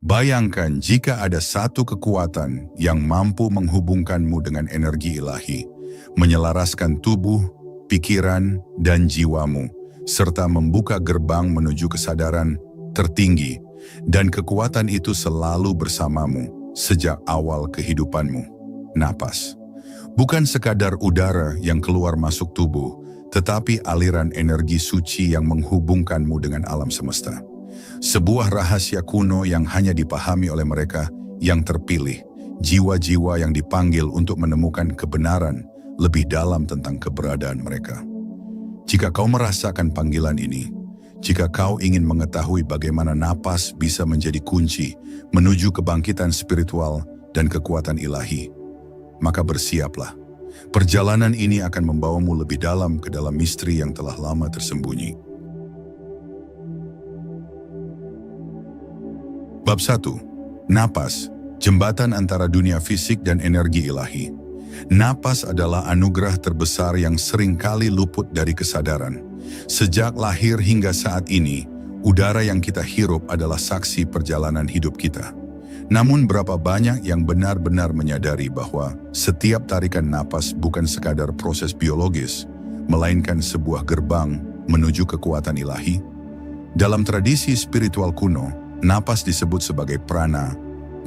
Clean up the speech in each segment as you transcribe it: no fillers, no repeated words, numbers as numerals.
Bayangkan jika ada satu kekuatan yang mampu menghubungkanmu dengan energi ilahi, menyelaraskan tubuh, pikiran, dan jiwamu, serta membuka gerbang menuju kesadaran tertinggi, dan kekuatan itu selalu bersamamu sejak awal kehidupanmu. Napas. Bukan sekadar udara yang keluar masuk tubuh, tetapi aliran energi suci yang menghubungkanmu dengan alam semesta. Sebuah rahasia kuno yang hanya dipahami oleh mereka yang terpilih, jiwa-jiwa yang dipanggil untuk menemukan kebenaran lebih dalam tentang keberadaan mereka. Jika kau merasakan panggilan ini, jika kau ingin mengetahui bagaimana napas bisa menjadi kunci menuju kebangkitan spiritual dan kekuatan ilahi, maka bersiaplah. Perjalanan ini akan membawamu lebih dalam ke dalam misteri yang telah lama tersembunyi. Bab 1. Napas, jembatan antara dunia fisik dan energi ilahi. Napas adalah anugerah terbesar yang seringkali luput dari kesadaran. Sejak lahir hingga saat ini, udara yang kita hirup adalah saksi perjalanan hidup kita. Namun berapa banyak yang benar-benar menyadari bahwa setiap tarikan napas bukan sekadar proses biologis, melainkan sebuah gerbang menuju kekuatan ilahi? Dalam tradisi spiritual kuno, napas disebut sebagai prana,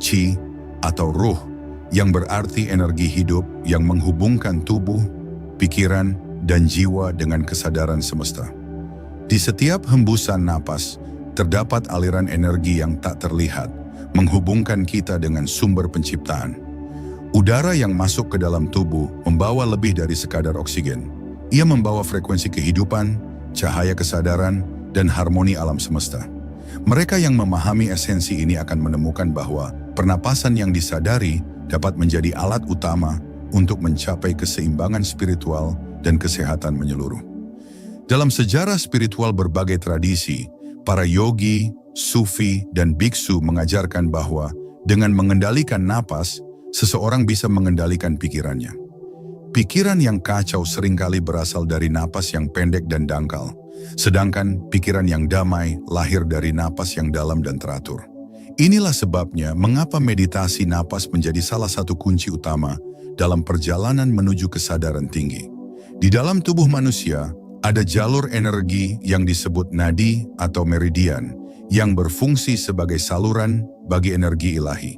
chi, atau ruh, yang berarti energi hidup yang menghubungkan tubuh, pikiran, dan jiwa dengan kesadaran semesta. Di setiap hembusan napas, terdapat aliran energi yang tak terlihat, menghubungkan kita dengan sumber penciptaan. Udara yang masuk ke dalam tubuh membawa lebih dari sekadar oksigen. Ia membawa frekuensi kehidupan, cahaya kesadaran, dan harmoni alam semesta. Mereka yang memahami esensi ini akan menemukan bahwa pernapasan yang disadari dapat menjadi alat utama untuk mencapai keseimbangan spiritual dan kesehatan menyeluruh. Dalam sejarah spiritual berbagai tradisi, para yogi, sufi, dan biksu mengajarkan bahwa dengan mengendalikan napas, seseorang bisa mengendalikan pikirannya. Pikiran yang kacau seringkali berasal dari napas yang pendek dan dangkal, sedangkan pikiran yang damai lahir dari napas yang dalam dan teratur. Inilah sebabnya mengapa meditasi napas menjadi salah satu kunci utama dalam perjalanan menuju kesadaran tinggi. Di dalam tubuh manusia, ada jalur energi yang disebut nadi atau meridian, yang berfungsi sebagai saluran bagi energi ilahi.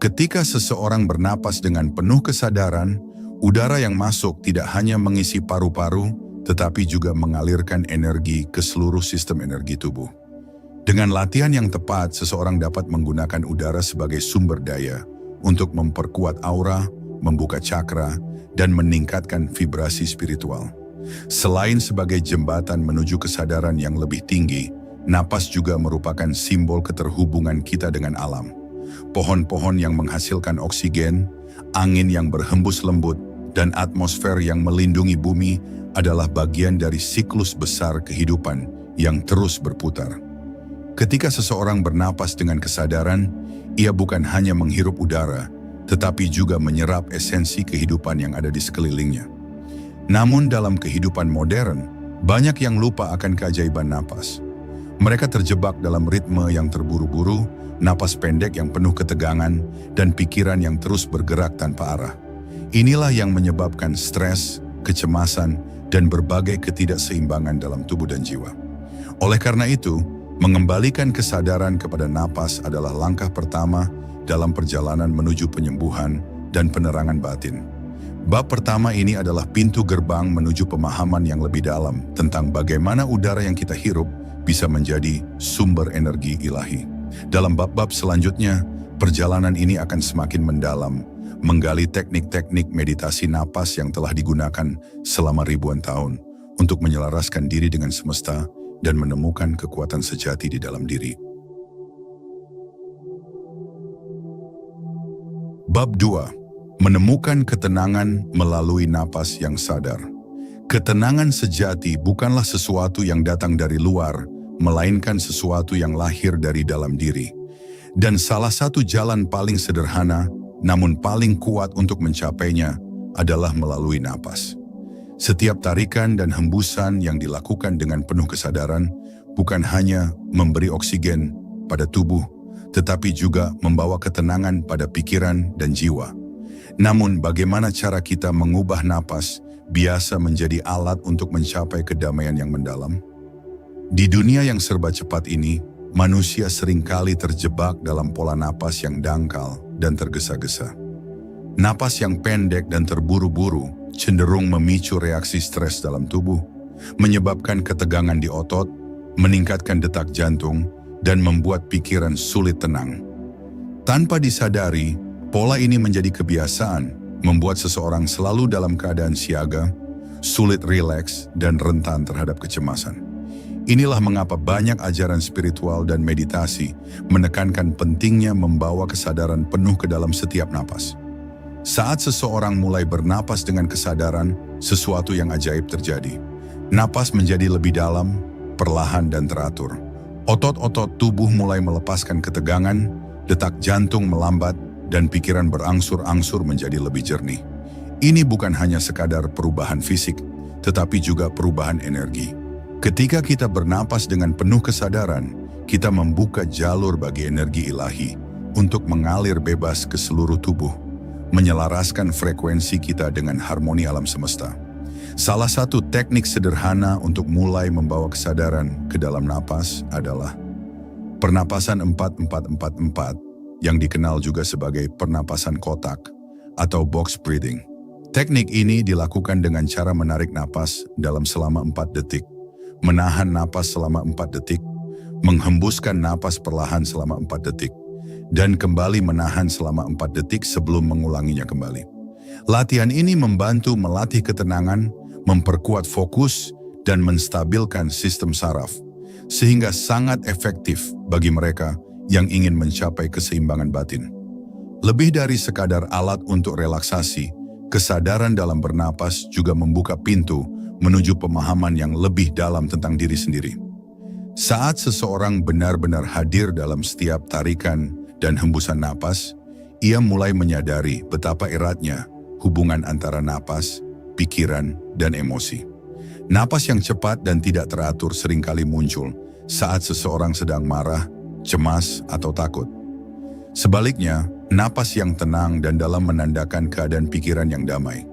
Ketika seseorang bernapas dengan penuh kesadaran, udara yang masuk tidak hanya mengisi paru-paru, tetapi juga mengalirkan energi ke seluruh sistem energi tubuh. Dengan latihan yang tepat, seseorang dapat menggunakan udara sebagai sumber daya untuk memperkuat aura, membuka cakra, dan meningkatkan vibrasi spiritual. Selain sebagai jembatan menuju kesadaran yang lebih tinggi, napas juga merupakan simbol keterhubungan kita dengan alam. Pohon-pohon yang menghasilkan oksigen, angin yang berhembus lembut, dan atmosfer yang melindungi bumi adalah bagian dari siklus besar kehidupan yang terus berputar. Ketika seseorang bernapas dengan kesadaran, ia bukan hanya menghirup udara, tetapi juga menyerap esensi kehidupan yang ada di sekelilingnya. Namun dalam kehidupan modern, banyak yang lupa akan keajaiban napas. Mereka terjebak dalam ritme yang terburu-buru, napas pendek yang penuh ketegangan, dan pikiran yang terus bergerak tanpa arah. Inilah yang menyebabkan stres, kecemasan, dan berbagai ketidakseimbangan dalam tubuh dan jiwa. Oleh karena itu, mengembalikan kesadaran kepada napas adalah langkah pertama dalam perjalanan menuju penyembuhan dan penerangan batin. Bab pertama ini adalah pintu gerbang menuju pemahaman yang lebih dalam tentang bagaimana udara yang kita hirup bisa menjadi sumber energi ilahi. Dalam bab-bab selanjutnya, perjalanan ini akan semakin mendalam, menggali teknik-teknik meditasi napas yang telah digunakan selama ribuan tahun untuk menyelaraskan diri dengan semesta dan menemukan kekuatan sejati di dalam diri. Bab 2. Menemukan ketenangan melalui napas yang sadar. Ketenangan sejati bukanlah sesuatu yang datang dari luar, melainkan sesuatu yang lahir dari dalam diri. Dan salah satu jalan paling sederhana, namun paling kuat untuk mencapainya, adalah melalui napas. Setiap tarikan dan hembusan yang dilakukan dengan penuh kesadaran bukan hanya memberi oksigen pada tubuh, tetapi juga membawa ketenangan pada pikiran dan jiwa. Namun, bagaimana cara kita mengubah napas biasa menjadi alat untuk mencapai kedamaian yang mendalam? Di dunia yang serba cepat ini, manusia seringkali terjebak dalam pola napas yang dangkal dan tergesa-gesa. Napas yang pendek dan terburu-buru cenderung memicu reaksi stres dalam tubuh, menyebabkan ketegangan di otot, meningkatkan detak jantung, dan membuat pikiran sulit tenang. Tanpa disadari, pola ini menjadi kebiasaan, membuat seseorang selalu dalam keadaan siaga, sulit rileks, dan rentan terhadap kecemasan. Inilah mengapa banyak ajaran spiritual dan meditasi menekankan pentingnya membawa kesadaran penuh ke dalam setiap napas. Saat seseorang mulai bernapas dengan kesadaran, sesuatu yang ajaib terjadi. Napas menjadi lebih dalam, perlahan dan teratur. Otot-otot tubuh mulai melepaskan ketegangan, detak jantung melambat, dan pikiran berangsur-angsur menjadi lebih jernih. Ini bukan hanya sekadar perubahan fisik, tetapi juga perubahan energi. Ketika kita bernapas dengan penuh kesadaran, kita membuka jalur bagi energi ilahi untuk mengalir bebas ke seluruh tubuh, menyelaraskan frekuensi kita dengan harmoni alam semesta. Salah satu teknik sederhana untuk mulai membawa kesadaran ke dalam napas adalah pernapasan 4-4-4-4, yang dikenal juga sebagai pernapasan kotak atau box breathing. Teknik ini dilakukan dengan cara menarik napas dalam selama 4 detik, menahan napas selama 4 detik, menghembuskan napas perlahan selama 4 detik, dan kembali menahan selama 4 detik sebelum mengulanginya kembali. Latihan ini membantu melatih ketenangan, memperkuat fokus, dan menstabilkan sistem saraf, sehingga sangat efektif bagi mereka yang ingin mencapai keseimbangan batin. Lebih dari sekadar alat untuk relaksasi, kesadaran dalam bernapas juga membuka pintu menuju pemahaman yang lebih dalam tentang diri sendiri. Saat seseorang benar-benar hadir dalam setiap tarikan dan hembusan napas, ia mulai menyadari betapa eratnya hubungan antara napas, pikiran, dan emosi. Napas yang cepat dan tidak teratur seringkali muncul saat seseorang sedang marah, cemas, atau takut. Sebaliknya, napas yang tenang dan dalam menandakan keadaan pikiran yang damai.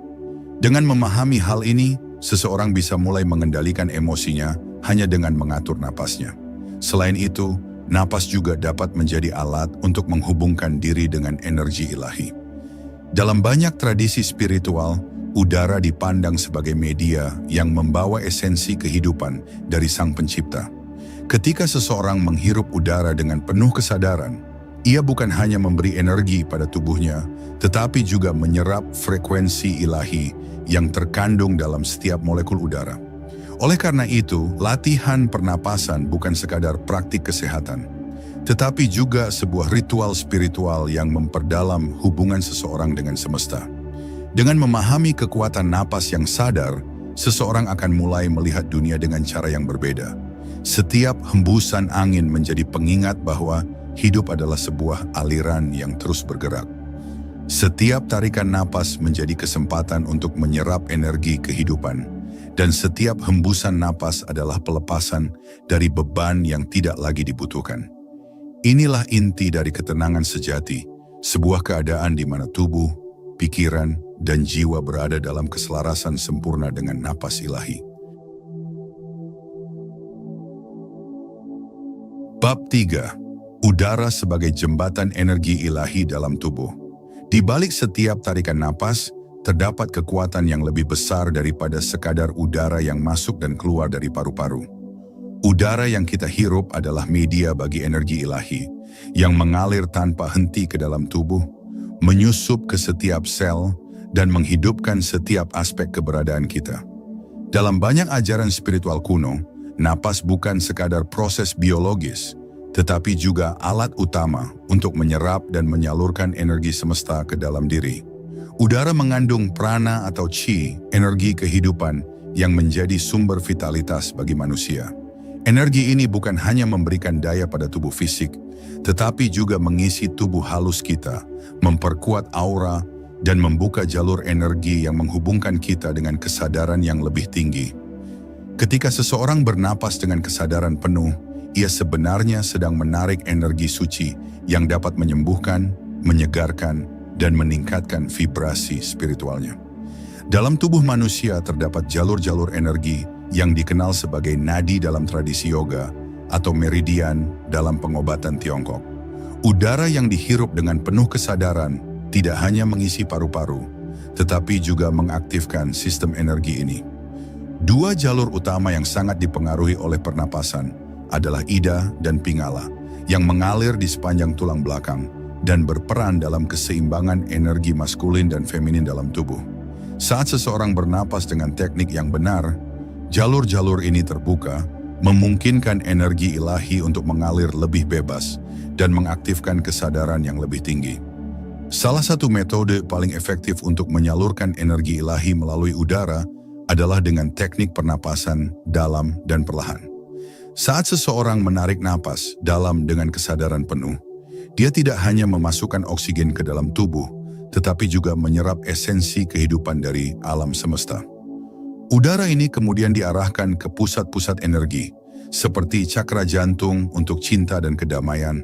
Dengan memahami hal ini, seseorang bisa mulai mengendalikan emosinya hanya dengan mengatur napasnya. Selain itu, napas juga dapat menjadi alat untuk menghubungkan diri dengan energi ilahi. Dalam banyak tradisi spiritual, udara dipandang sebagai media yang membawa esensi kehidupan dari Sang Pencipta. Ketika seseorang menghirup udara dengan penuh kesadaran, ia bukan hanya memberi energi pada tubuhnya, tetapi juga menyerap frekuensi ilahi yang terkandung dalam setiap molekul udara. Oleh karena itu, latihan pernapasan bukan sekadar praktik kesehatan, tetapi juga sebuah ritual spiritual yang memperdalam hubungan seseorang dengan semesta. Dengan memahami kekuatan napas yang sadar, seseorang akan mulai melihat dunia dengan cara yang berbeda. Setiap hembusan angin menjadi pengingat bahwa hidup adalah sebuah aliran yang terus bergerak. Setiap tarikan napas menjadi kesempatan untuk menyerap energi kehidupan, dan setiap hembusan napas adalah pelepasan dari beban yang tidak lagi dibutuhkan. Inilah inti dari ketenangan sejati, sebuah keadaan di mana tubuh, pikiran, dan jiwa berada dalam keselarasan sempurna dengan napas ilahi. Bab 3. Udara sebagai jembatan energi ilahi dalam tubuh. Di balik setiap tarikan napas, terdapat kekuatan yang lebih besar daripada sekadar udara yang masuk dan keluar dari paru-paru. Udara yang kita hirup adalah media bagi energi ilahi, yang mengalir tanpa henti ke dalam tubuh, menyusup ke setiap sel, dan menghidupkan setiap aspek keberadaan kita. Dalam banyak ajaran spiritual kuno, napas bukan sekadar proses biologis, tetapi juga alat utama untuk menyerap dan menyalurkan energi semesta ke dalam diri. Udara mengandung prana atau chi, energi kehidupan yang menjadi sumber vitalitas bagi manusia. Energi ini bukan hanya memberikan daya pada tubuh fisik, tetapi juga mengisi tubuh halus kita, memperkuat aura, dan membuka jalur energi yang menghubungkan kita dengan kesadaran yang lebih tinggi. Ketika seseorang bernapas dengan kesadaran penuh, ia sebenarnya sedang menarik energi suci yang dapat menyembuhkan, menyegarkan, dan meningkatkan vibrasi spiritualnya. Dalam tubuh manusia terdapat jalur-jalur energi yang dikenal sebagai nadi dalam tradisi yoga atau meridian dalam pengobatan Tiongkok. Udara yang dihirup dengan penuh kesadaran tidak hanya mengisi paru-paru, tetapi juga mengaktifkan sistem energi ini. Dua jalur utama yang sangat dipengaruhi oleh pernapasan adalah Ida dan Pingala, yang mengalir di sepanjang tulang belakang dan berperan dalam keseimbangan energi maskulin dan feminin dalam tubuh. Saat seseorang bernapas dengan teknik yang benar, jalur-jalur ini terbuka, memungkinkan energi ilahi untuk mengalir lebih bebas dan mengaktifkan kesadaran yang lebih tinggi. Salah satu metode paling efektif untuk menyalurkan energi ilahi melalui udara adalah dengan teknik pernapasan dalam dan perlahan. Saat seseorang menarik napas dalam dengan kesadaran penuh, dia tidak hanya memasukkan oksigen ke dalam tubuh, tetapi juga menyerap esensi kehidupan dari alam semesta. Udara ini kemudian diarahkan ke pusat-pusat energi, seperti cakra jantung untuk cinta dan kedamaian,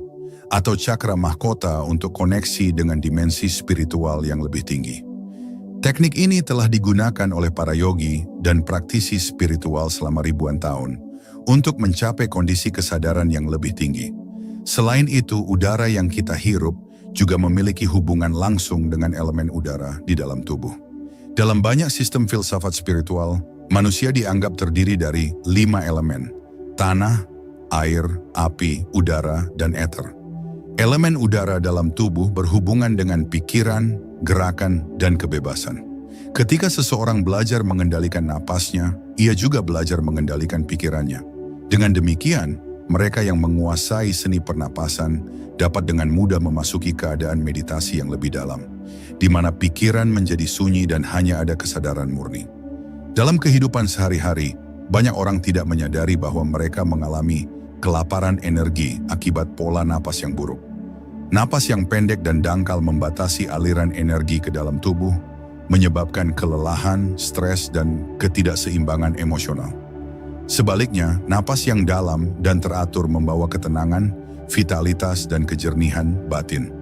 atau cakra mahkota untuk koneksi dengan dimensi spiritual yang lebih tinggi. Teknik ini telah digunakan oleh para yogi dan praktisi spiritual selama ribuan tahun untuk mencapai kondisi kesadaran yang lebih tinggi. Selain itu, udara yang kita hirup juga memiliki hubungan langsung dengan elemen udara di dalam tubuh. Dalam banyak sistem filsafat spiritual, manusia dianggap terdiri dari 5 elemen: tanah, air, api, udara, dan ether. Elemen udara dalam tubuh berhubungan dengan pikiran, gerakan, dan kebebasan. Ketika seseorang belajar mengendalikan napasnya, ia juga belajar mengendalikan pikirannya. Dengan demikian, mereka yang menguasai seni pernapasan dapat dengan mudah memasuki keadaan meditasi yang lebih dalam, di mana pikiran menjadi sunyi dan hanya ada kesadaran murni. Dalam kehidupan sehari-hari, banyak orang tidak menyadari bahwa mereka mengalami kelaparan energi akibat pola napas yang buruk. Napas yang pendek dan dangkal membatasi aliran energi ke dalam tubuh, menyebabkan kelelahan, stres, dan ketidakseimbangan emosional. Sebaliknya, napas yang dalam dan teratur membawa ketenangan, vitalitas, dan kejernihan batin.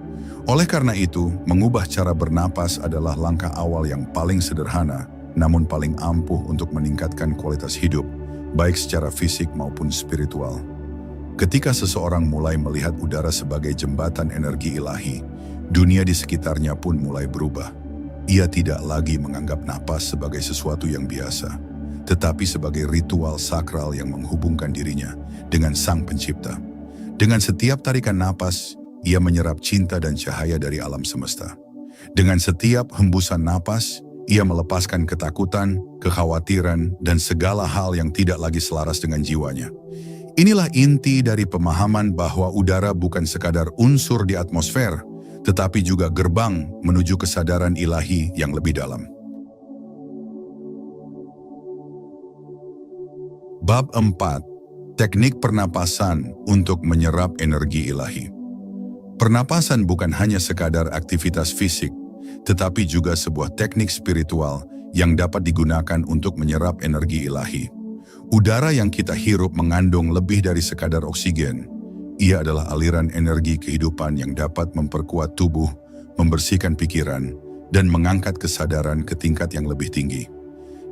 Oleh karena itu, mengubah cara bernapas adalah langkah awal yang paling sederhana, namun paling ampuh untuk meningkatkan kualitas hidup, baik secara fisik maupun spiritual. Ketika seseorang mulai melihat udara sebagai jembatan energi ilahi, dunia di sekitarnya pun mulai berubah. Ia tidak lagi menganggap napas sebagai sesuatu yang biasa, tetapi sebagai ritual sakral yang menghubungkan dirinya dengan Sang Pencipta. Dengan setiap tarikan napas, ia menyerap cinta dan cahaya dari alam semesta. Dengan setiap hembusan napas, ia melepaskan ketakutan, kekhawatiran, dan segala hal yang tidak lagi selaras dengan jiwanya. Inilah inti dari pemahaman bahwa udara bukan sekadar unsur di atmosfer, tetapi juga gerbang menuju kesadaran ilahi yang lebih dalam. Bab 4. Teknik pernapasan untuk menyerap energi ilahi. Pernapasan bukan hanya sekadar aktivitas fisik, tetapi juga sebuah teknik spiritual yang dapat digunakan untuk menyerap energi ilahi. Udara yang kita hirup mengandung lebih dari sekadar oksigen. Ia adalah aliran energi kehidupan yang dapat memperkuat tubuh, membersihkan pikiran, dan mengangkat kesadaran ke tingkat yang lebih tinggi.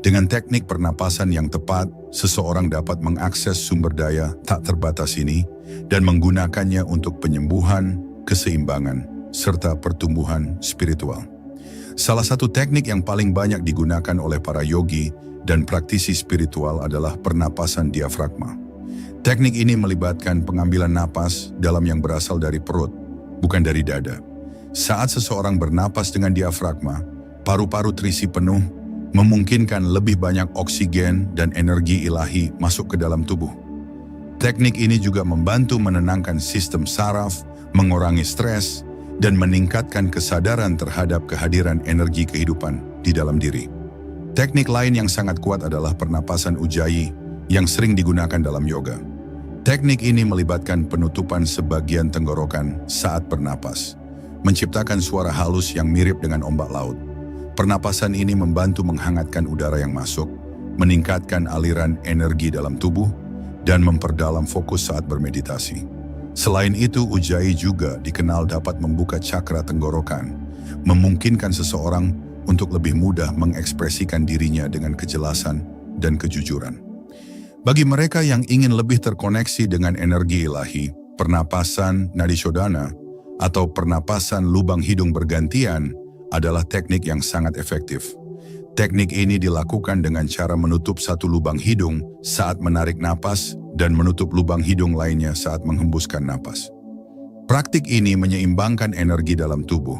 Dengan teknik pernapasan yang tepat, seseorang dapat mengakses sumber daya tak terbatas ini dan menggunakannya untuk penyembuhan, keseimbangan, serta pertumbuhan spiritual. Salah satu teknik yang paling banyak digunakan oleh para yogi dan praktisi spiritual adalah pernapasan diafragma. Teknik ini melibatkan pengambilan napas dalam yang berasal dari perut, bukan dari dada. Saat seseorang bernapas dengan diafragma, paru-paru terisi penuh, memungkinkan lebih banyak oksigen dan energi ilahi masuk ke dalam tubuh. Teknik ini juga membantu menenangkan sistem saraf, mengurangi stres, dan meningkatkan kesadaran terhadap kehadiran energi kehidupan di dalam diri. Teknik lain yang sangat kuat adalah pernapasan ujjayi yang sering digunakan dalam yoga. Teknik ini melibatkan penutupan sebagian tenggorokan saat bernapas, menciptakan suara halus yang mirip dengan ombak laut. Pernapasan ini membantu menghangatkan udara yang masuk, meningkatkan aliran energi dalam tubuh, dan memperdalam fokus saat bermeditasi. Selain itu, Ujjayi juga dikenal dapat membuka cakra tenggorokan, memungkinkan seseorang untuk lebih mudah mengekspresikan dirinya dengan kejelasan dan kejujuran. Bagi mereka yang ingin lebih terkoneksi dengan energi ilahi, pernapasan nadishodhana atau pernapasan lubang hidung bergantian adalah teknik yang sangat efektif. Teknik ini dilakukan dengan cara menutup satu lubang hidung saat menarik napas dan menutup lubang hidung lainnya saat menghembuskan napas. Praktik ini menyeimbangkan energi dalam tubuh,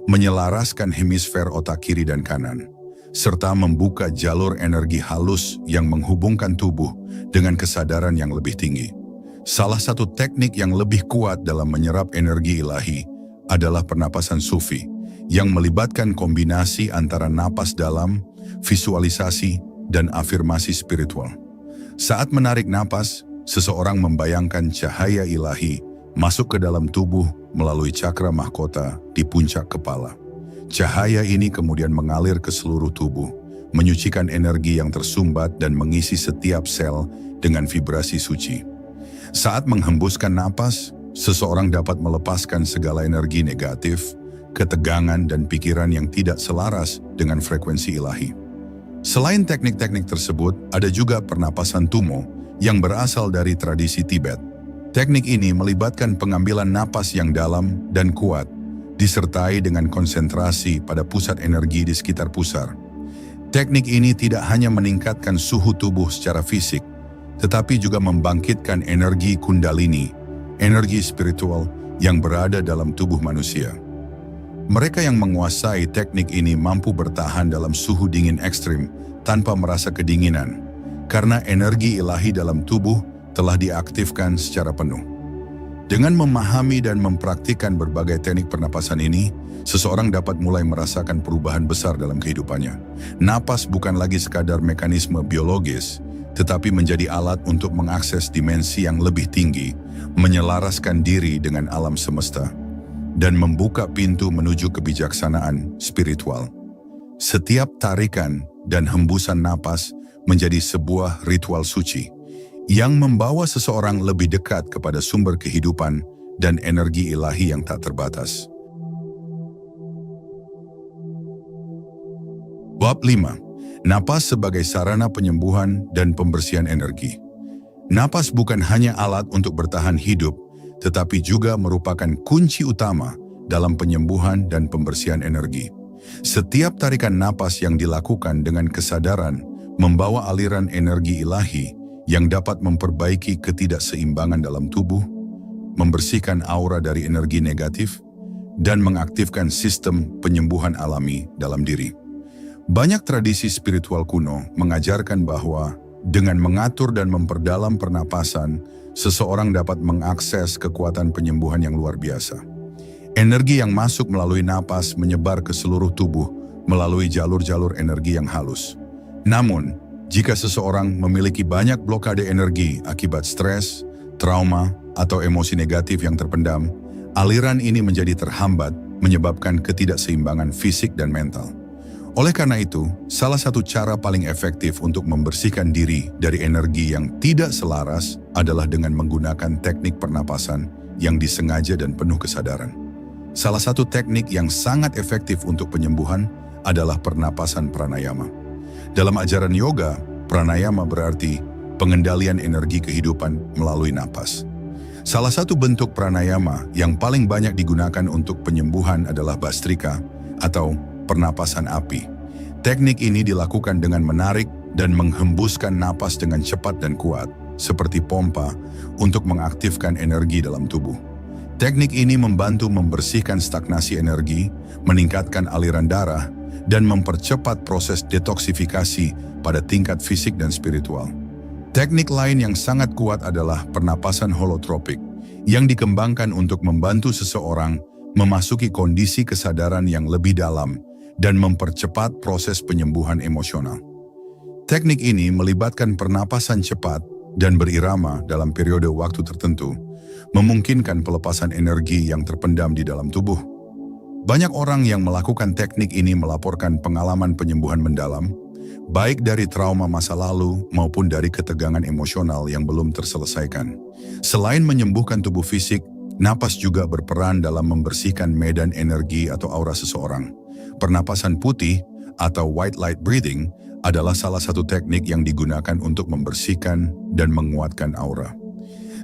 menyelaraskan hemisfer otak kiri dan kanan, serta membuka jalur energi halus yang menghubungkan tubuh dengan kesadaran yang lebih tinggi. Salah satu teknik yang lebih kuat dalam menyerap energi ilahi adalah pernapasan sufi, yang melibatkan kombinasi antara napas dalam, visualisasi, dan afirmasi spiritual. Saat menarik napas, seseorang membayangkan cahaya ilahi masuk ke dalam tubuh melalui cakra mahkota di puncak kepala. Cahaya ini kemudian mengalir ke seluruh tubuh, menyucikan energi yang tersumbat dan mengisi setiap sel dengan vibrasi suci. Saat menghembuskan napas, seseorang dapat melepaskan segala energi negatif, ketegangan dan pikiran yang tidak selaras dengan frekuensi ilahi. Selain teknik-teknik tersebut, ada juga pernapasan tumo yang berasal dari tradisi Tibet. Teknik ini melibatkan pengambilan napas yang dalam dan kuat, disertai dengan konsentrasi pada pusat energi di sekitar pusar. Teknik ini tidak hanya meningkatkan suhu tubuh secara fisik, tetapi juga membangkitkan energi kundalini, energi spiritual yang berada dalam tubuh manusia. Mereka yang menguasai teknik ini mampu bertahan dalam suhu dingin ekstrim tanpa merasa kedinginan, karena energi ilahi dalam tubuh telah diaktifkan secara penuh. Dengan memahami dan mempraktikkan berbagai teknik pernapasan ini, seseorang dapat mulai merasakan perubahan besar dalam kehidupannya. Napas bukan lagi sekadar mekanisme biologis, tetapi menjadi alat untuk mengakses dimensi yang lebih tinggi, menyelaraskan diri dengan alam semesta, dan membuka pintu menuju kebijaksanaan spiritual. Setiap tarikan dan hembusan napas menjadi sebuah ritual suci yang membawa seseorang lebih dekat kepada sumber kehidupan dan energi ilahi yang tak terbatas. Bab 5. Napas sebagai sarana penyembuhan dan pembersihan energi. Napas bukan hanya alat untuk bertahan hidup, tetapi juga merupakan kunci utama dalam penyembuhan dan pembersihan energi. Setiap tarikan napas yang dilakukan dengan kesadaran membawa aliran energi ilahi yang dapat memperbaiki ketidakseimbangan dalam tubuh, membersihkan aura dari energi negatif, dan mengaktifkan sistem penyembuhan alami dalam diri. Banyak tradisi spiritual kuno mengajarkan bahwa dengan mengatur dan memperdalam pernapasan, seseorang dapat mengakses kekuatan penyembuhan yang luar biasa. Energi yang masuk melalui napas menyebar ke seluruh tubuh melalui jalur-jalur energi yang halus. Namun, jika seseorang memiliki banyak blokade energi akibat stres, trauma, atau emosi negatif yang terpendam, aliran ini menjadi terhambat, menyebabkan ketidakseimbangan fisik dan mental. Oleh karena itu, salah satu cara paling efektif untuk membersihkan diri dari energi yang tidak selaras adalah dengan menggunakan teknik pernapasan yang disengaja dan penuh kesadaran. Salah satu teknik yang sangat efektif untuk penyembuhan adalah pernapasan pranayama. Dalam ajaran yoga, pranayama berarti pengendalian energi kehidupan melalui napas. Salah satu bentuk pranayama yang paling banyak digunakan untuk penyembuhan adalah bastrika atau pernapasan api. Teknik ini dilakukan dengan menarik dan menghembuskan napas dengan cepat dan kuat, seperti pompa, untuk mengaktifkan energi dalam tubuh. Teknik ini membantu membersihkan stagnasi energi, meningkatkan aliran darah, dan mempercepat proses detoksifikasi pada tingkat fisik dan spiritual. Teknik lain yang sangat kuat adalah pernapasan holotropik, yang dikembangkan untuk membantu seseorang memasuki kondisi kesadaran yang lebih dalam dan mempercepat proses penyembuhan emosional. Teknik ini melibatkan pernapasan cepat dan berirama dalam periode waktu tertentu, memungkinkan pelepasan energi yang terpendam di dalam tubuh. Banyak orang yang melakukan teknik ini melaporkan pengalaman penyembuhan mendalam, baik dari trauma masa lalu maupun dari ketegangan emosional yang belum terselesaikan. Selain menyembuhkan tubuh fisik, napas juga berperan dalam membersihkan medan energi atau aura seseorang. Pernapasan putih atau white light breathing adalah salah satu teknik yang digunakan untuk membersihkan dan menguatkan aura.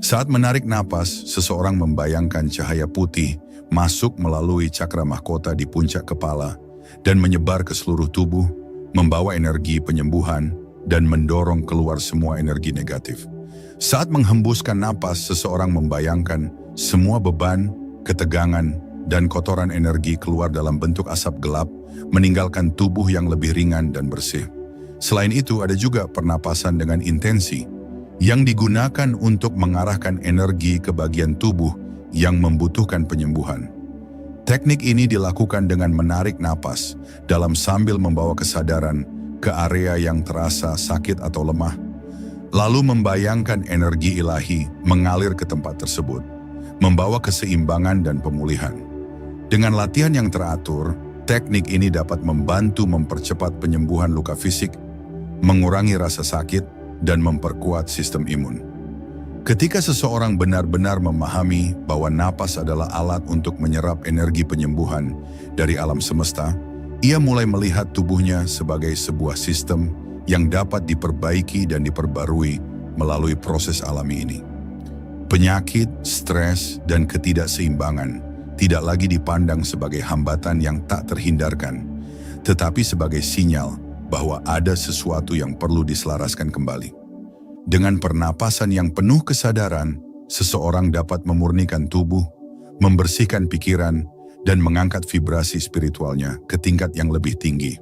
Saat menarik napas, seseorang membayangkan cahaya putih masuk melalui cakra mahkota di puncak kepala dan menyebar ke seluruh tubuh, membawa energi penyembuhan dan mendorong keluar semua energi negatif. Saat menghembuskan napas, seseorang membayangkan semua beban, ketegangan, dan kotoran energi keluar dalam bentuk asap gelap, meninggalkan tubuh yang lebih ringan dan bersih. Selain itu, ada juga pernapasan dengan intensi, yang digunakan untuk mengarahkan energi ke bagian tubuh yang membutuhkan penyembuhan. Teknik ini dilakukan dengan menarik napas dalam sambil membawa kesadaran ke area yang terasa sakit atau lemah, lalu membayangkan energi ilahi mengalir ke tempat tersebut, membawa keseimbangan dan pemulihan. Dengan latihan yang teratur, teknik ini dapat membantu mempercepat penyembuhan luka fisik, mengurangi rasa sakit, dan memperkuat sistem imun. Ketika seseorang benar-benar memahami bahwa napas adalah alat untuk menyerap energi penyembuhan dari alam semesta, ia mulai melihat tubuhnya sebagai sebuah sistem yang dapat diperbaiki dan diperbarui melalui proses alami ini. Penyakit, stres, dan ketidakseimbangan tidak lagi dipandang sebagai hambatan yang tak terhindarkan, tetapi sebagai sinyal bahwa ada sesuatu yang perlu diselaraskan kembali. Dengan pernapasan yang penuh kesadaran, seseorang dapat memurnikan tubuh, membersihkan pikiran, dan mengangkat vibrasi spiritualnya ke tingkat yang lebih tinggi.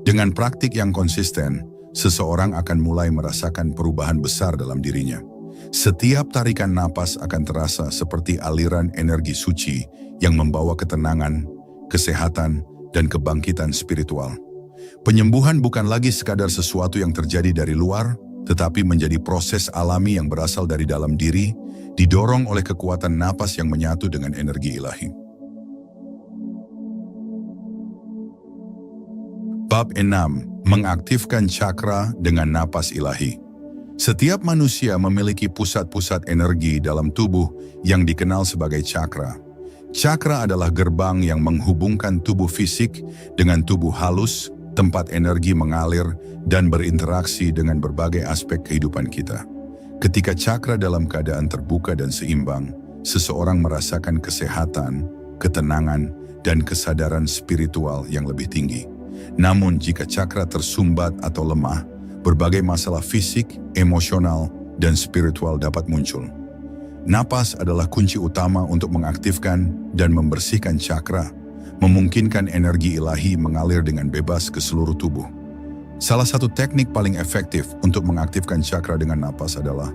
Dengan praktik yang konsisten, seseorang akan mulai merasakan perubahan besar dalam dirinya. Setiap tarikan napas akan terasa seperti aliran energi suci yang membawa ketenangan, kesehatan, dan kebangkitan spiritual. Penyembuhan bukan lagi sekadar sesuatu yang terjadi dari luar, tetapi menjadi proses alami yang berasal dari dalam diri, didorong oleh kekuatan napas yang menyatu dengan energi ilahi. Bab 6. Mengaktifkan cakra dengan napas ilahi. Setiap manusia memiliki pusat-pusat energi dalam tubuh yang dikenal sebagai cakra. Cakra adalah gerbang yang menghubungkan tubuh fisik dengan tubuh halus, tempat energi mengalir dan berinteraksi dengan berbagai aspek kehidupan kita. Ketika cakra dalam keadaan terbuka dan seimbang, seseorang merasakan kesehatan, ketenangan, dan kesadaran spiritual yang lebih tinggi. Namun jika cakra tersumbat atau lemah, berbagai masalah fisik, emosional, dan spiritual dapat muncul. Napas adalah kunci utama untuk mengaktifkan dan membersihkan cakra, memungkinkan energi ilahi mengalir dengan bebas ke seluruh tubuh. Salah satu teknik paling efektif untuk mengaktifkan cakra dengan napas adalah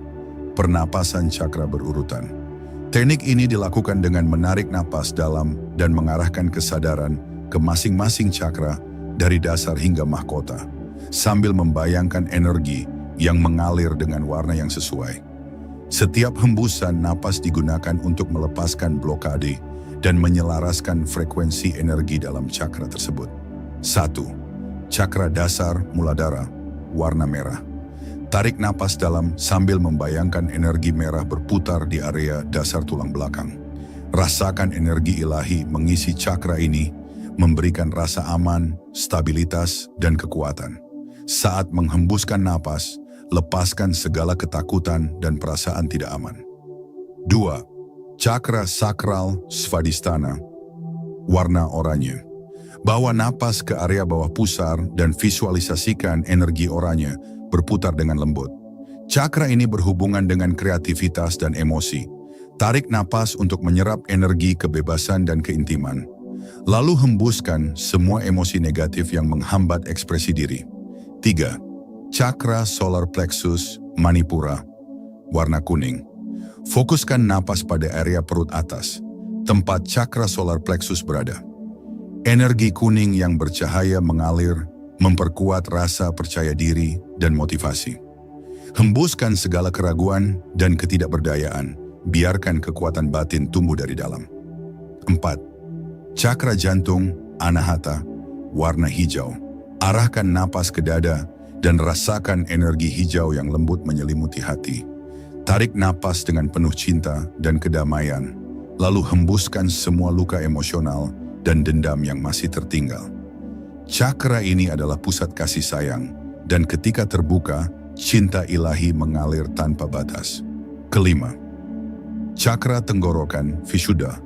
pernapasan cakra berurutan. Teknik ini dilakukan dengan menarik napas dalam dan mengarahkan kesadaran ke masing-masing cakra dari dasar hingga mahkota, sambil membayangkan energi yang mengalir dengan warna yang sesuai. Setiap hembusan napas digunakan untuk melepaskan blokade dan menyelaraskan frekuensi energi dalam cakra tersebut. 1. Cakra dasar muladhara, warna merah. Tarik napas dalam sambil membayangkan energi merah berputar di area dasar tulang belakang. Rasakan energi ilahi mengisi cakra ini, memberikan rasa aman, stabilitas, dan kekuatan. Saat menghembuskan napas, lepaskan segala ketakutan dan perasaan tidak aman. 2. Cakra sakral svadhisthana, warna oranye. Bawa napas ke area bawah pusar dan visualisasikan energi oranye berputar dengan lembut. Cakra ini berhubungan dengan kreativitas dan emosi. Tarik napas untuk menyerap energi kebebasan dan keintiman. Lalu hembuskan semua emosi negatif yang menghambat ekspresi diri. 3. Cakra solar plexus manipura, warna kuning. Fokuskan napas pada area perut atas, tempat cakra solar plexus berada. Energi kuning yang bercahaya mengalir, memperkuat rasa percaya diri dan motivasi. Hembuskan segala keraguan dan ketidakberdayaan, biarkan kekuatan batin tumbuh dari dalam. 4. Cakra jantung anahata, warna hijau. Arahkan napas ke dada dan rasakan energi hijau yang lembut menyelimuti hati. Tarik napas dengan penuh cinta dan kedamaian, lalu hembuskan semua luka emosional dan dendam yang masih tertinggal. Cakra ini adalah pusat kasih sayang, dan ketika terbuka, cinta ilahi mengalir tanpa batas. Kelima, cakra tenggorokan Vishuddha,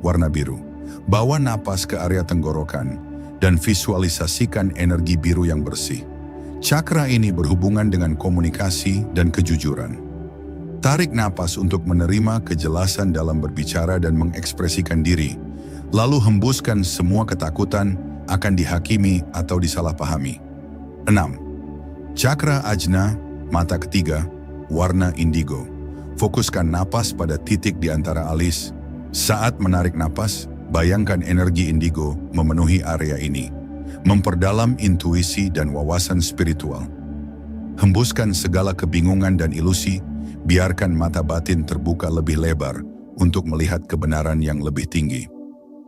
warna biru. Bawa napas ke area tenggorokan dan visualisasikan energi biru yang bersih. Cakra ini berhubungan dengan komunikasi dan kejujuran. Tarik napas untuk menerima kejelasan dalam berbicara dan mengekspresikan diri, lalu hembuskan semua ketakutan akan dihakimi atau disalahpahami. 6. Cakra ajna, mata ketiga, warna indigo. Fokuskan napas pada titik di antara alis. Saat menarik napas, bayangkan energi indigo memenuhi area ini, memperdalam intuisi dan wawasan spiritual. Hembuskan segala kebingungan dan ilusi, biarkan mata batin terbuka lebih lebar untuk melihat kebenaran yang lebih tinggi.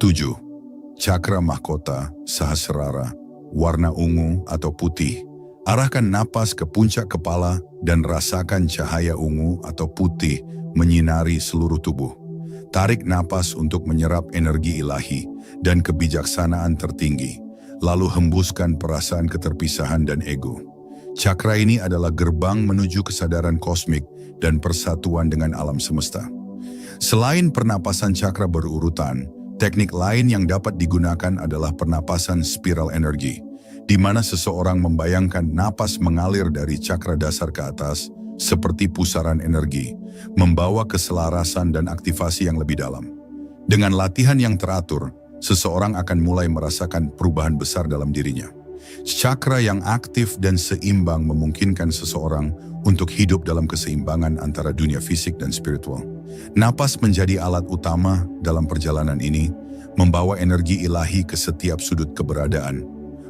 7. Cakra mahkota Sahasrara, warna ungu atau putih. Arahkan napas ke puncak kepala dan rasakan cahaya ungu atau putih menyinari seluruh tubuh. Tarik napas untuk menyerap energi ilahi dan kebijaksanaan tertinggi, lalu hembuskan perasaan keterpisahan dan ego. Cakra ini adalah gerbang menuju kesadaran kosmik dan persatuan dengan alam semesta. Selain pernapasan cakra berurutan, teknik lain yang dapat digunakan adalah pernapasan spiral energi, di mana seseorang membayangkan napas mengalir dari cakra dasar ke atas seperti pusaran energi, membawa keselarasan dan aktivasi yang lebih dalam. Dengan latihan yang teratur, seseorang akan mulai merasakan perubahan besar dalam dirinya. Cakra yang aktif dan seimbang memungkinkan seseorang untuk hidup dalam keseimbangan antara dunia fisik dan spiritual. Napas menjadi alat utama dalam perjalanan ini, membawa energi ilahi ke setiap sudut keberadaan,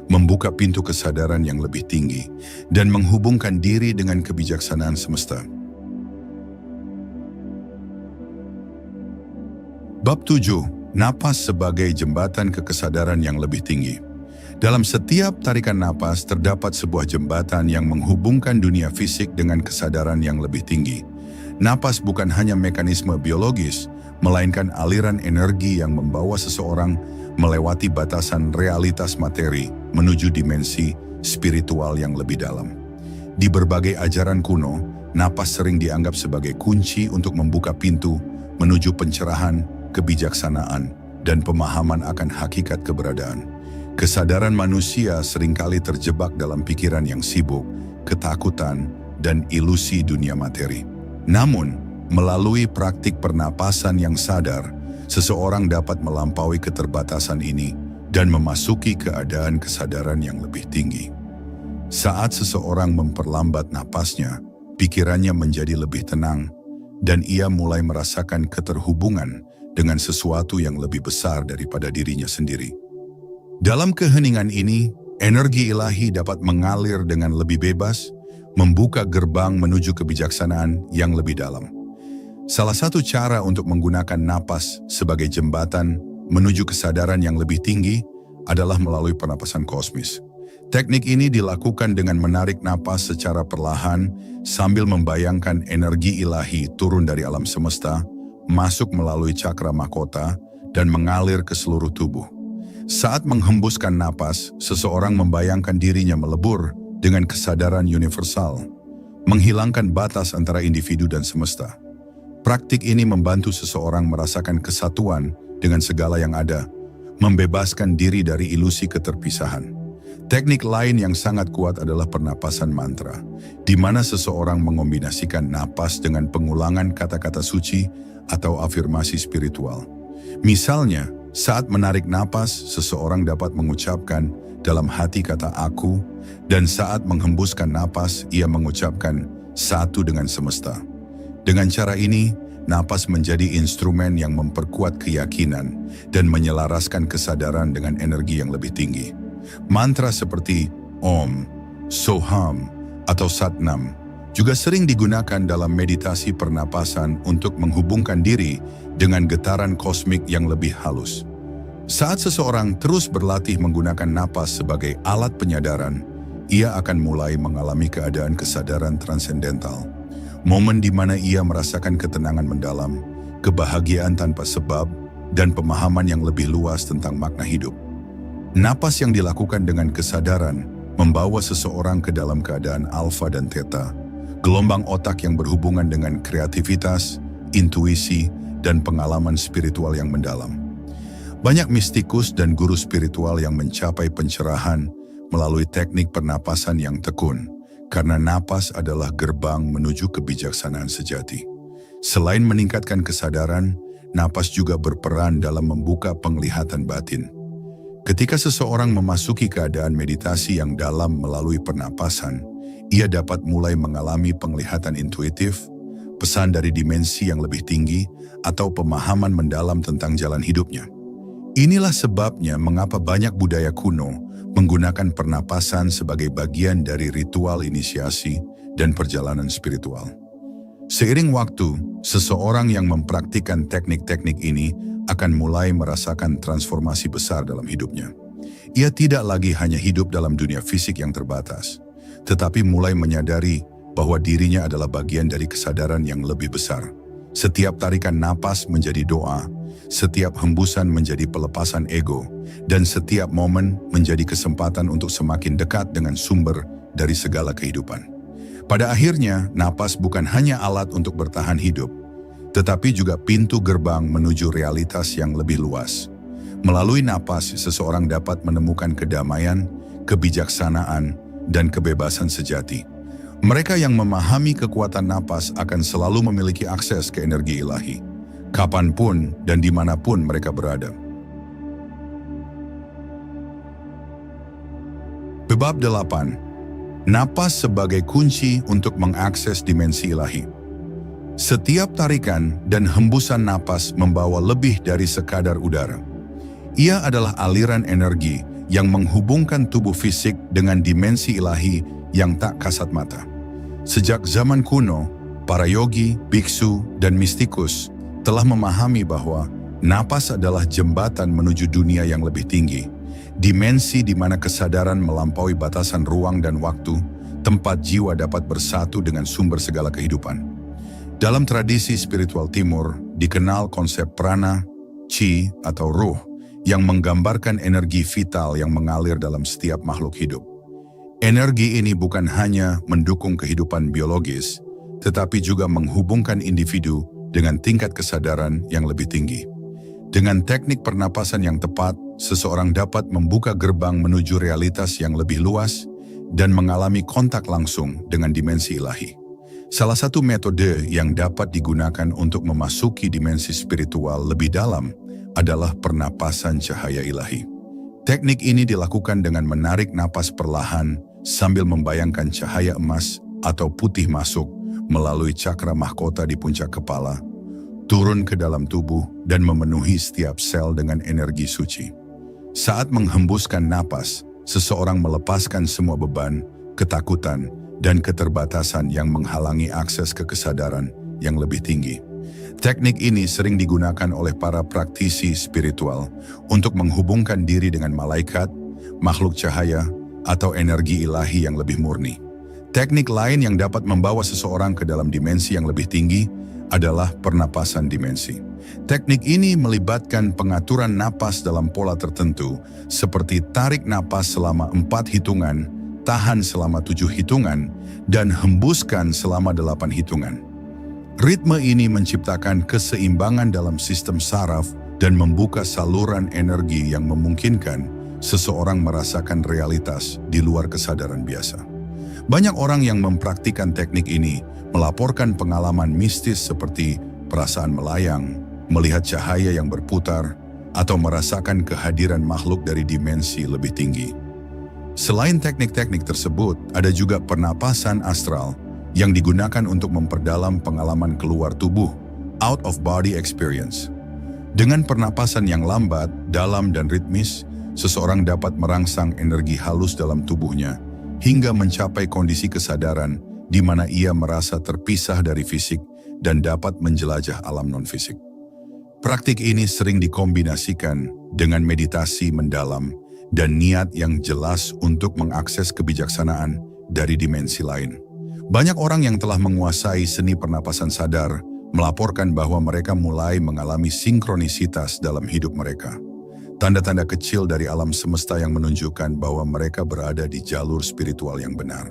membuka pintu kesadaran yang lebih tinggi, dan menghubungkan diri dengan kebijaksanaan semesta. Bab 7. Napas sebagai jembatan ke kesadaran yang lebih tinggi. Dalam setiap tarikan napas terdapat sebuah jembatan yang menghubungkan dunia fisik dengan kesadaran yang lebih tinggi. Napas bukan hanya mekanisme biologis, melainkan aliran energi yang membawa seseorang melewati batasan realitas materi menuju dimensi spiritual yang lebih dalam. Di berbagai ajaran kuno, napas sering dianggap sebagai kunci untuk membuka pintu menuju pencerahan, kebijaksanaan, dan pemahaman akan hakikat keberadaan. Kesadaran manusia seringkali terjebak dalam pikiran yang sibuk, ketakutan, dan ilusi dunia materi. Namun, melalui praktik pernapasan yang sadar, seseorang dapat melampaui keterbatasan ini dan memasuki keadaan kesadaran yang lebih tinggi. Saat seseorang memperlambat napasnya, pikirannya menjadi lebih tenang, dan ia mulai merasakan keterhubungan dengan sesuatu yang lebih besar daripada dirinya sendiri. Dalam keheningan ini, energi ilahi dapat mengalir dengan lebih bebas, membuka gerbang menuju kebijaksanaan yang lebih dalam. Salah satu cara untuk menggunakan napas sebagai jembatan menuju kesadaran yang lebih tinggi adalah melalui pernapasan kosmis. Teknik ini dilakukan dengan menarik napas secara perlahan sambil membayangkan energi ilahi turun dari alam semesta, masuk melalui cakra mahkota, dan mengalir ke seluruh tubuh. Saat menghembuskan napas, seseorang membayangkan dirinya melebur dengan kesadaran universal, menghilangkan batas antara individu dan semesta. Praktik ini membantu seseorang merasakan kesatuan dengan segala yang ada, membebaskan diri dari ilusi keterpisahan. Teknik lain yang sangat kuat adalah pernapasan mantra, di mana seseorang mengombinasikan napas dengan pengulangan kata-kata suci atau afirmasi spiritual. Misalnya, saat menarik napas, seseorang dapat mengucapkan dalam hati kata aku, dan saat menghembuskan napas, ia mengucapkan satu dengan semesta. Dengan cara ini, napas menjadi instrumen yang memperkuat keyakinan dan menyelaraskan kesadaran dengan energi yang lebih tinggi. Mantra seperti Om, Soham, atau Satnam juga sering digunakan dalam meditasi pernapasan untuk menghubungkan diri dengan getaran kosmik yang lebih halus. Saat seseorang terus berlatih menggunakan napas sebagai alat penyadaran, ia akan mulai mengalami keadaan kesadaran transendental. Momen di mana ia merasakan ketenangan mendalam, kebahagiaan tanpa sebab, dan pemahaman yang lebih luas tentang makna hidup. Napas yang dilakukan dengan kesadaran membawa seseorang ke dalam keadaan alfa dan theta, gelombang otak yang berhubungan dengan kreativitas, intuisi, dan pengalaman spiritual yang mendalam. Banyak mistikus dan guru spiritual yang mencapai pencerahan melalui teknik pernapasan yang tekun, karena napas adalah gerbang menuju kebijaksanaan sejati. Selain meningkatkan kesadaran, napas juga berperan dalam membuka penglihatan batin. Ketika seseorang memasuki keadaan meditasi yang dalam melalui pernapasan, ia dapat mulai mengalami penglihatan intuitif, pesan dari dimensi yang lebih tinggi, atau pemahaman mendalam tentang jalan hidupnya. Inilah sebabnya mengapa banyak budaya kuno menggunakan pernapasan sebagai bagian dari ritual inisiasi dan perjalanan spiritual. Seiring waktu, seseorang yang mempraktikkan teknik-teknik ini akan mulai merasakan transformasi besar dalam hidupnya. Ia tidak lagi hanya hidup dalam dunia fisik yang terbatas, tetapi mulai menyadari bahwa dirinya adalah bagian dari kesadaran yang lebih besar. Setiap tarikan napas menjadi doa, setiap hembusan menjadi pelepasan ego, dan setiap momen menjadi kesempatan untuk semakin dekat dengan sumber dari segala kehidupan. Pada akhirnya, napas bukan hanya alat untuk bertahan hidup, tetapi juga pintu gerbang menuju realitas yang lebih luas. Melalui napas, seseorang dapat menemukan kedamaian, kebijaksanaan, dan kebebasan sejati. Mereka yang memahami kekuatan napas akan selalu memiliki akses ke energi ilahi, kapanpun dan dimanapun mereka berada. Bab 8. Napas sebagai kunci untuk mengakses dimensi ilahi. Setiap tarikan dan hembusan napas membawa lebih dari sekadar udara. Ia adalah aliran energi yang menghubungkan tubuh fisik dengan dimensi ilahi yang tak kasat mata. Sejak zaman kuno, para yogi, biksu, dan mistikus telah memahami bahwa napas adalah jembatan menuju dunia yang lebih tinggi, dimensi di mana kesadaran melampaui batasan ruang dan waktu, tempat jiwa dapat bersatu dengan sumber segala kehidupan. Dalam tradisi spiritual timur, dikenal konsep prana, chi atau ruh, yang menggambarkan energi vital yang mengalir dalam setiap makhluk hidup. Energi ini bukan hanya mendukung kehidupan biologis, tetapi juga menghubungkan individu dengan tingkat kesadaran yang lebih tinggi. Dengan teknik pernapasan yang tepat, seseorang dapat membuka gerbang menuju realitas yang lebih luas dan mengalami kontak langsung dengan dimensi ilahi. Salah satu metode yang dapat digunakan untuk memasuki dimensi spiritual lebih dalam adalah pernapasan cahaya ilahi. Teknik ini dilakukan dengan menarik napas perlahan sambil membayangkan cahaya emas atau putih masuk melalui cakra mahkota di puncak kepala, turun ke dalam tubuh dan memenuhi setiap sel dengan energi suci. Saat menghembuskan napas, seseorang melepaskan semua beban, ketakutan, dan keterbatasan yang menghalangi akses ke kesadaran yang lebih tinggi. Teknik ini sering digunakan oleh para praktisi spiritual untuk menghubungkan diri dengan malaikat, makhluk cahaya, atau energi ilahi yang lebih murni. Teknik lain yang dapat membawa seseorang ke dalam dimensi yang lebih tinggi adalah pernapasan dimensi. Teknik ini melibatkan pengaturan napas dalam pola tertentu, seperti tarik napas selama 4 hitungan, tahan selama 7 hitungan, dan hembuskan selama 8 hitungan. Ritme ini menciptakan keseimbangan dalam sistem saraf dan membuka saluran energi yang memungkinkan seseorang merasakan realitas di luar kesadaran biasa. Banyak orang yang mempraktikkan teknik ini melaporkan pengalaman mistis seperti perasaan melayang, melihat cahaya yang berputar, atau merasakan kehadiran makhluk dari dimensi lebih tinggi. Selain teknik-teknik tersebut, ada juga pernapasan astral yang digunakan untuk memperdalam pengalaman keluar tubuh, out of body experience. Dengan pernapasan yang lambat, dalam, dan ritmis, seseorang dapat merangsang energi halus dalam tubuhnya hingga mencapai kondisi kesadaran di mana ia merasa terpisah dari fisik dan dapat menjelajah alam non-fisik. Praktik ini sering dikombinasikan dengan meditasi mendalam dan niat yang jelas untuk mengakses kebijaksanaan dari dimensi lain. Banyak orang yang telah menguasai seni pernapasan sadar melaporkan bahwa mereka mulai mengalami sinkronisitas dalam hidup mereka. Tanda-tanda kecil dari alam semesta yang menunjukkan bahwa mereka berada di jalur spiritual yang benar.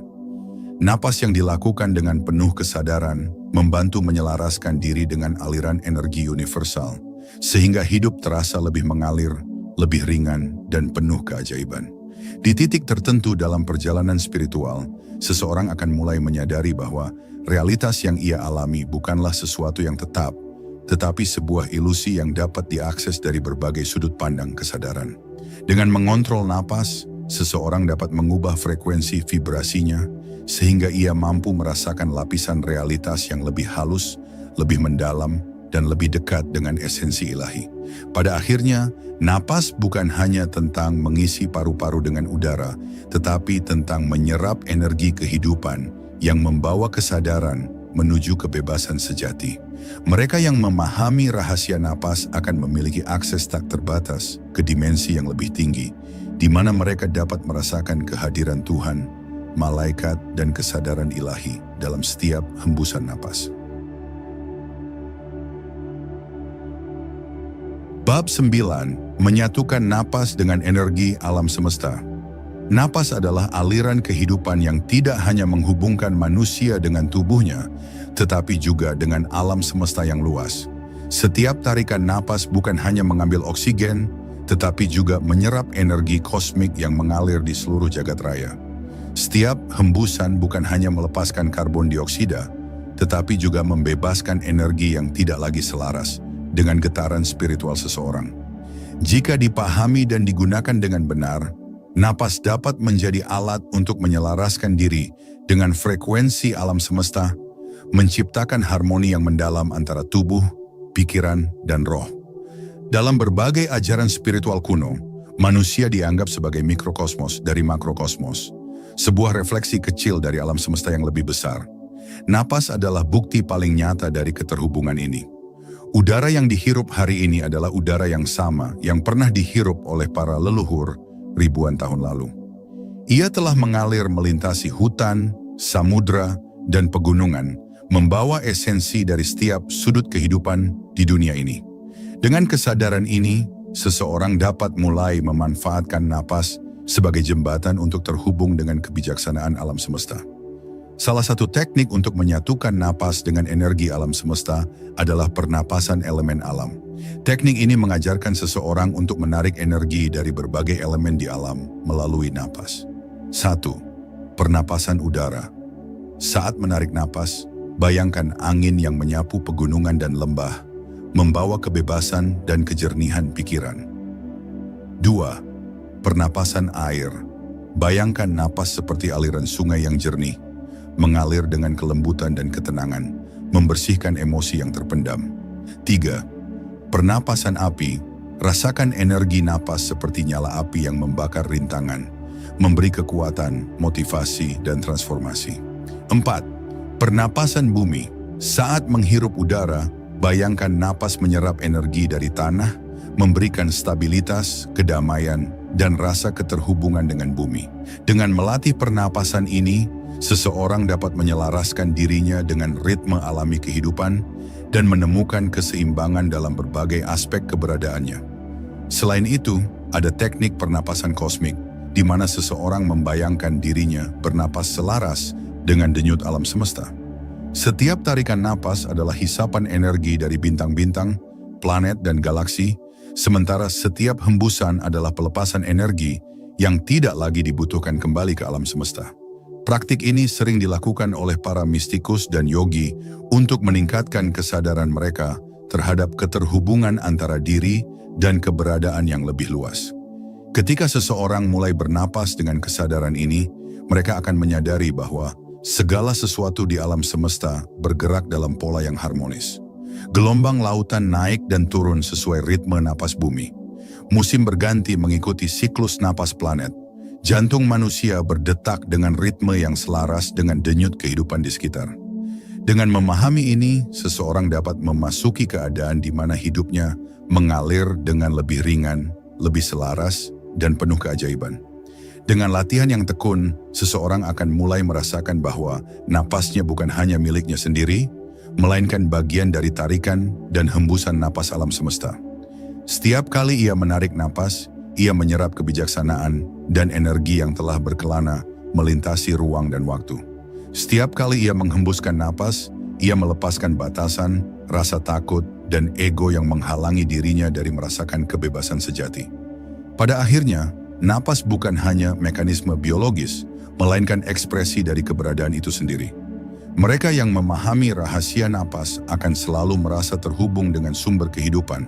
Napas yang dilakukan dengan penuh kesadaran membantu menyelaraskan diri dengan aliran energi universal, sehingga hidup terasa lebih mengalir, lebih ringan, dan penuh keajaiban. Di titik tertentu dalam perjalanan spiritual, seseorang akan mulai menyadari bahwa realitas yang ia alami bukanlah sesuatu yang tetap, tetapi sebuah ilusi yang dapat diakses dari berbagai sudut pandang kesadaran. Dengan mengontrol napas, seseorang dapat mengubah frekuensi vibrasinya, sehingga ia mampu merasakan lapisan realitas yang lebih halus, lebih mendalam, dan lebih dekat dengan esensi ilahi. Pada akhirnya, napas bukan hanya tentang mengisi paru-paru dengan udara, tetapi tentang menyerap energi kehidupan yang membawa kesadaran menuju kebebasan sejati. Mereka yang memahami rahasia napas akan memiliki akses tak terbatas ke dimensi yang lebih tinggi, di mana mereka dapat merasakan kehadiran Tuhan, malaikat, dan kesadaran ilahi dalam setiap hembusan napas. Bab 9. Menyatukan napas dengan energi alam semesta. Napas adalah aliran kehidupan yang tidak hanya menghubungkan manusia dengan tubuhnya, tetapi juga dengan alam semesta yang luas. Setiap tarikan napas bukan hanya mengambil oksigen, tetapi juga menyerap energi kosmik yang mengalir di seluruh jagat raya. Setiap hembusan bukan hanya melepaskan karbon dioksida, tetapi juga membebaskan energi yang tidak lagi selaras dengan getaran spiritual seseorang. Jika dipahami dan digunakan dengan benar, napas dapat menjadi alat untuk menyelaraskan diri dengan frekuensi alam semesta, menciptakan harmoni yang mendalam antara tubuh, pikiran, dan roh. Dalam berbagai ajaran spiritual kuno, manusia dianggap sebagai mikrokosmos dari makrokosmos, sebuah refleksi kecil dari alam semesta yang lebih besar. Napas adalah bukti paling nyata dari keterhubungan ini. Udara yang dihirup hari ini adalah udara yang sama yang pernah dihirup oleh para leluhur ribuan tahun lalu. Ia telah mengalir melintasi hutan, samudra, dan pegunungan, membawa esensi dari setiap sudut kehidupan di dunia ini. Dengan kesadaran ini, seseorang dapat mulai memanfaatkan napas sebagai jembatan untuk terhubung dengan kebijaksanaan alam semesta. Salah satu teknik untuk menyatukan napas dengan energi alam semesta adalah pernapasan elemen alam. Teknik ini mengajarkan seseorang untuk menarik energi dari berbagai elemen di alam melalui napas. 1. Pernapasan udara. Saat menarik napas, bayangkan angin yang menyapu pegunungan dan lembah, membawa kebebasan dan kejernihan pikiran. 2. Pernapasan air. Bayangkan napas seperti aliran sungai yang jernih, mengalir dengan kelembutan dan ketenangan, membersihkan emosi yang terpendam. 3. Pernapasan api. Rasakan energi napas seperti nyala api yang membakar rintangan, memberi kekuatan, motivasi, dan transformasi. 4. Pernapasan bumi. Saat menghirup udara, bayangkan napas menyerap energi dari tanah, memberikan stabilitas, kedamaian, dan rasa keterhubungan dengan bumi. Dengan melatih pernapasan ini, seseorang dapat menyelaraskan dirinya dengan ritme alami kehidupan dan menemukan keseimbangan dalam berbagai aspek keberadaannya. Selain itu, ada teknik pernapasan kosmik, di mana seseorang membayangkan dirinya bernapas selaras dengan denyut alam semesta. Setiap tarikan napas adalah hisapan energi dari bintang-bintang, planet, dan galaksi, sementara setiap hembusan adalah pelepasan energi yang tidak lagi dibutuhkan kembali ke alam semesta. Praktik ini sering dilakukan oleh para mistikus dan yogi untuk meningkatkan kesadaran mereka terhadap keterhubungan antara diri dan keberadaan yang lebih luas. Ketika seseorang mulai bernapas dengan kesadaran ini, mereka akan menyadari bahwa segala sesuatu di alam semesta bergerak dalam pola yang harmonis. Gelombang lautan naik dan turun sesuai ritme napas bumi. Musim berganti mengikuti siklus napas planet. Jantung manusia berdetak dengan ritme yang selaras dengan denyut kehidupan di sekitar. Dengan memahami ini, seseorang dapat memasuki keadaan di mana hidupnya mengalir dengan lebih ringan, lebih selaras, dan penuh keajaiban. Dengan latihan yang tekun, seseorang akan mulai merasakan bahwa napasnya bukan hanya miliknya sendiri, melainkan bagian dari tarikan dan hembusan napas alam semesta. Setiap kali ia menarik napas, ia menyerap kebijaksanaan dan energi yang telah berkelana melintasi ruang dan waktu. Setiap kali ia menghembuskan napas, ia melepaskan batasan, rasa takut, dan ego yang menghalangi dirinya dari merasakan kebebasan sejati. Pada akhirnya, napas bukan hanya mekanisme biologis, melainkan ekspresi dari keberadaan itu sendiri. Mereka yang memahami rahasia napas akan selalu merasa terhubung dengan sumber kehidupan,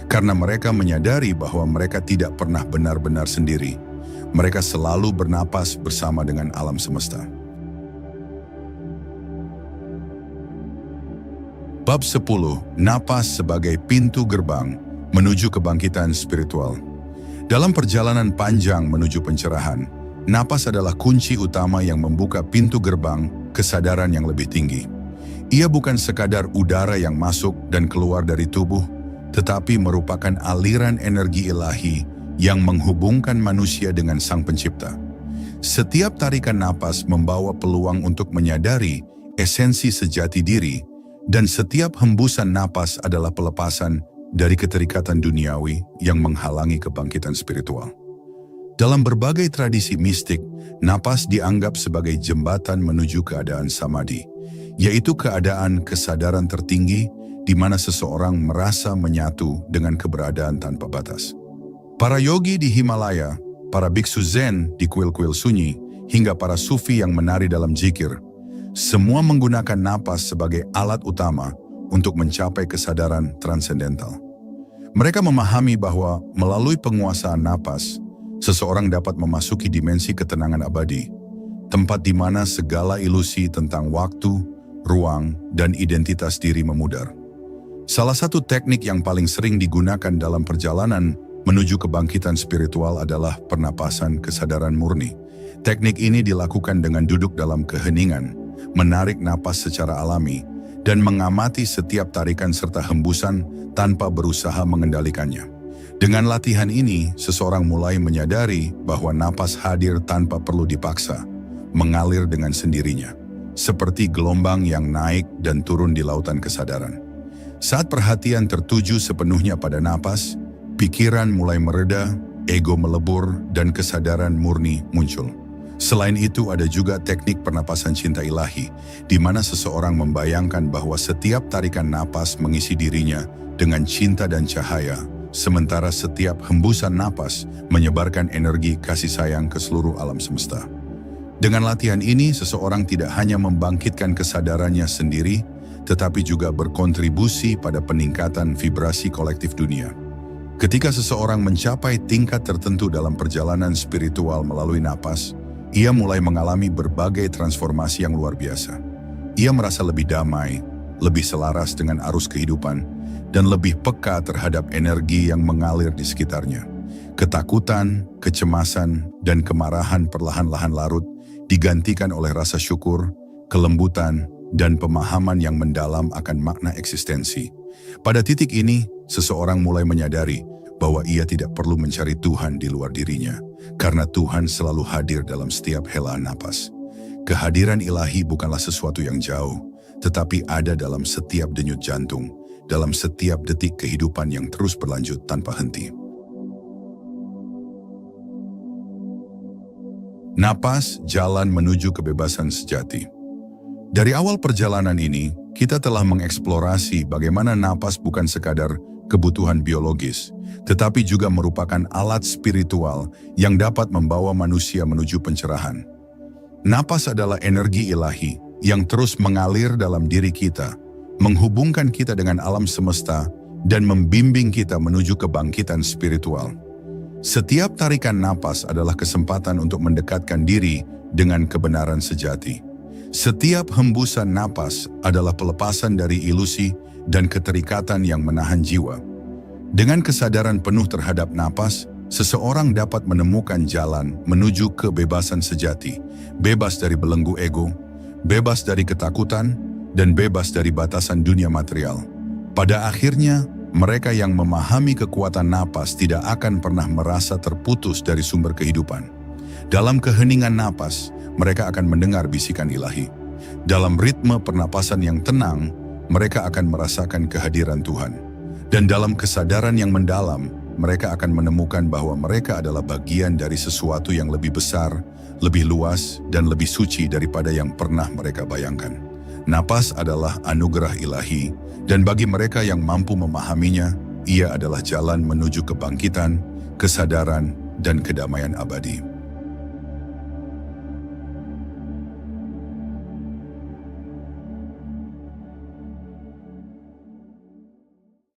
karena mereka menyadari bahwa mereka tidak pernah benar-benar sendiri. Mereka selalu bernapas bersama dengan alam semesta. Bab 10. Napas sebagai pintu gerbang menuju kebangkitan spiritual. Dalam perjalanan panjang menuju pencerahan, napas adalah kunci utama yang membuka pintu gerbang kesadaran yang lebih tinggi. Ia bukan sekadar udara yang masuk dan keluar dari tubuh, tetapi merupakan aliran energi ilahi yang menghubungkan manusia dengan Sang Pencipta. Setiap tarikan napas membawa peluang untuk menyadari esensi sejati diri, dan setiap hembusan napas adalah pelepasan dari keterikatan duniawi yang menghalangi kebangkitan spiritual. Dalam berbagai tradisi mistik, napas dianggap sebagai jembatan menuju keadaan samadhi, yaitu keadaan kesadaran tertinggi di mana seseorang merasa menyatu dengan keberadaan tanpa batas. Para yogi di Himalaya, para biksu Zen di kuil-kuil sunyi, hingga para sufi yang menari dalam zikir, semua menggunakan napas sebagai alat utama untuk mencapai kesadaran transendental. Mereka memahami bahwa melalui penguasaan napas, seseorang dapat memasuki dimensi ketenangan abadi, tempat di mana segala ilusi tentang waktu, ruang, dan identitas diri memudar. Salah satu teknik yang paling sering digunakan dalam perjalanan menuju kebangkitan spiritual adalah pernapasan kesadaran murni. Teknik ini dilakukan dengan duduk dalam keheningan, menarik napas secara alami, dan mengamati setiap tarikan serta hembusan tanpa berusaha mengendalikannya. Dengan latihan ini, seseorang mulai menyadari bahwa napas hadir tanpa perlu dipaksa, mengalir dengan sendirinya, seperti gelombang yang naik dan turun di lautan kesadaran. Saat perhatian tertuju sepenuhnya pada napas, pikiran mulai mereda, ego melebur, dan kesadaran murni muncul. Selain itu, ada juga teknik pernapasan cinta ilahi, di mana seseorang membayangkan bahwa setiap tarikan napas mengisi dirinya dengan cinta dan cahaya, sementara setiap hembusan napas menyebarkan energi kasih sayang ke seluruh alam semesta. Dengan latihan ini, seseorang tidak hanya membangkitkan kesadarannya sendiri, tetapi juga berkontribusi pada peningkatan vibrasi kolektif dunia. Ketika seseorang mencapai tingkat tertentu dalam perjalanan spiritual melalui napas, ia mulai mengalami berbagai transformasi yang luar biasa. Ia merasa lebih damai, lebih selaras dengan arus kehidupan, dan lebih peka terhadap energi yang mengalir di sekitarnya. Ketakutan, kecemasan, dan kemarahan perlahan-lahan larut, digantikan oleh rasa syukur, kelembutan, dan pemahaman yang mendalam akan makna eksistensi. Pada titik ini, seseorang mulai menyadari bahwa ia tidak perlu mencari Tuhan di luar dirinya, karena Tuhan selalu hadir dalam setiap helaan napas. Kehadiran ilahi bukanlah sesuatu yang jauh, tetapi ada dalam setiap denyut jantung, dalam setiap detik kehidupan yang terus berlanjut tanpa henti. Napas, jalan menuju kebebasan sejati. Dari awal perjalanan ini, kita telah mengeksplorasi bagaimana napas bukan sekadar kebutuhan biologis, tetapi juga merupakan alat spiritual yang dapat membawa manusia menuju pencerahan. Napas adalah energi ilahi yang terus mengalir dalam diri kita, menghubungkan kita dengan alam semesta, dan membimbing kita menuju kebangkitan spiritual. Setiap tarikan napas adalah kesempatan untuk mendekatkan diri dengan kebenaran sejati. Setiap hembusan napas adalah pelepasan dari ilusi dan keterikatan yang menahan jiwa. Dengan kesadaran penuh terhadap napas, seseorang dapat menemukan jalan menuju kebebasan sejati, bebas dari belenggu ego, bebas dari ketakutan, dan bebas dari batasan dunia material. Pada akhirnya, mereka yang memahami kekuatan napas tidak akan pernah merasa terputus dari sumber kehidupan. Dalam keheningan napas, mereka akan mendengar bisikan ilahi. Dalam ritme pernapasan yang tenang, mereka akan merasakan kehadiran Tuhan. Dan dalam kesadaran yang mendalam, mereka akan menemukan bahwa mereka adalah bagian dari sesuatu yang lebih besar, lebih luas, dan lebih suci daripada yang pernah mereka bayangkan. Napas adalah anugerah ilahi, dan bagi mereka yang mampu memahaminya, ia adalah jalan menuju kebangkitan, kesadaran, dan kedamaian abadi.